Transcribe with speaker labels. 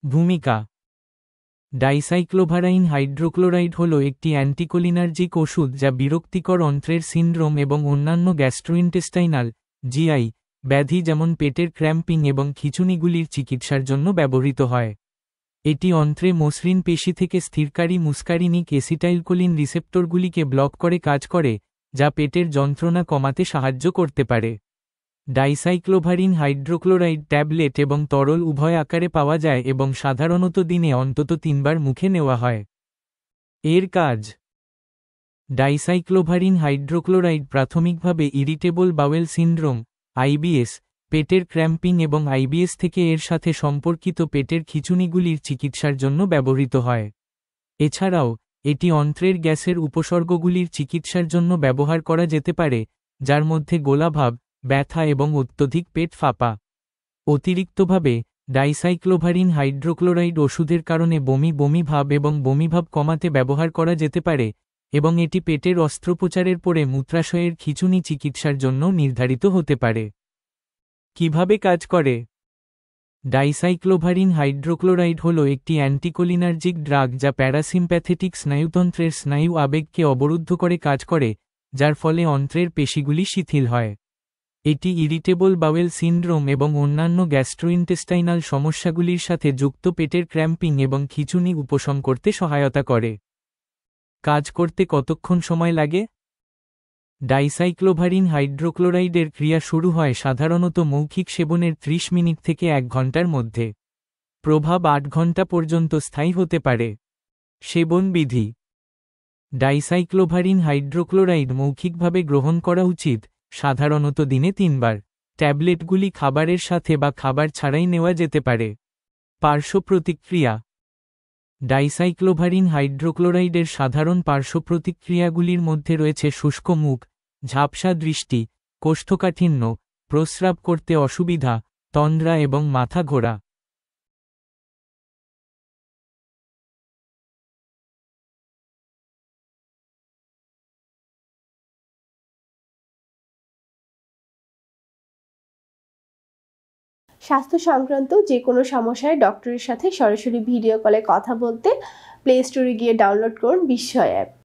Speaker 1: ভূমিকা। ডাইসাইক্লোভারাইন হাইড্রোক্লোরাইড হল একটি অ্যান্টিকোলিনার্জিক ওষুধ যা বিরক্তিকর অন্ত্রের সিন্ড্রোম এবং অন্যান্য গ্যাস্ট্রোইন্টেস্টাইনাল জিআই ব্যাধি যেমন পেটের ক্র্যাম্পিং এবং খিঁচুনিগুলির চিকিৎসার জন্য ব্যবহৃত হয়। এটি অন্ত্রে মসৃণ পেশি থেকে স্থিরকারী মুস্কারিনিক এসিটাইলকোলিন রিসেপ্টরগুলিকে ব্লক করে কাজ করে, যা পেটের যন্ত্রণা কমাতে সাহায্য করতে পারে। ডাইসাইক্লোভারিন হাইড্রোক্লোরাইড ট্যাবলেট এবং তরল উভয় আকারে পাওয়া যায় এবং সাধারণত দিনে অন্তত 3 বার মুখে নেওয়া হয়। এর কাজ। ডাইসাইক্লোভারিন হাইড্রোক্লোরাইড প্রাথমিকভাবে ইরিটেবল বাওয়েল সিন্ড্রোম আইবিএস, পেটের ক্র্যাম্পিং এবং আইবিএস থেকে এর সাথে সম্পর্কিত পেটের খিঁচুনিগুলির চিকিৎসার জন্য ব্যবহৃত হয়। এছাড়াও, এটি অন্ত্রের গ্যাসের উপসর্গগুলির চিকিৎসার জন্য ব্যবহার করা যেতে পারে, যার মধ্যে গোলাভাব, ব্যথা এবং অত্যধিক পেট ফাঁপা। অতিরিক্তভাবে, ডাইসাইক্লোভারিন হাইড্রোক্লোরাইড ওষুধের কারণে বমি ভাব এবং বমিভাব কমাতে ব্যবহার করা যেতে পারে, এবং এটি পেটের অস্ত্রোপচারের পরে মূত্রাশয়ের খিঁচুনি চিকিৎসার জন্য নির্ধারিত হতে পারে। কিভাবে কাজ করে? ডাইসাইক্লোভারিন হাইড্রোক্লোরাইড হল একটি অ্যান্টিকোলিনার্জিক ড্রাগ যা প্যারাসিম্প্যাথেটিক স্নায়ুতন্ত্রের স্নায়ু আবেগকে অবরুদ্ধ করে কাজ করে, যার ফলে অন্ত্রের পেশিগুলি শিথিল হয়। এটি ইরিটেবল বাওয়েল সিন্ড্রোম এবং অন্যান্য গ্যাস্ট্রোইন্টেস্টাইনাল সমস্যাগুলির সাথে যুক্ত পেটের ক্র্যাম্পিং এবং খিঁচুনি উপশম করতে সহায়তা করে। কাজ করতে কতক্ষণ সময় লাগে? ডাইসাইক্লোভারিন হাইড্রোক্লোরাইডের ক্রিয়া শুরু হয় সাধারণত মৌখিক সেবনের 30 মিনিট থেকে 1 ঘন্টার মধ্যে। প্রভাব 8 ঘন্টা পর্যন্ত স্থায়ী হতে পারে। সেবন বিধি। ডাইসাইক্লোভারিন হাইড্রোক্লোরাইড মৌখিকভাবে গ্রহণ করা উচিত, সাধারণত দিনে 3 বার। ট্যাবলেটগুলি খাবারের সাথে বা খাবার ছাড়াই নেওয়া যেতে পারে। পার্শ্ব প্রতিক্রিয়া। ডাইসাইক্লোভারিন হাইড্রোক্লোরাইডের সাধারণ পার্শ্ব প্রতিক্রিয়াগুলির মধ্যে রয়েছে শুষ্ক মুখ, ঝাপসা দৃষ্টি, কোষ্ঠকাঠিন্য, প্রস্রাব করতে অসুবিধা, তন্দ্রা এবং মাথা ঘোরা।
Speaker 2: স্বাস্থ্য সংক্রান্ত যে কোনো সমস্যায় ডক্টরের সাথে সরাসরি ভিডিও কলে কথা বলতে প্লে স্টোরে গিয়ে ডাউনলোড করুন বিস্ময় অ্যাপ।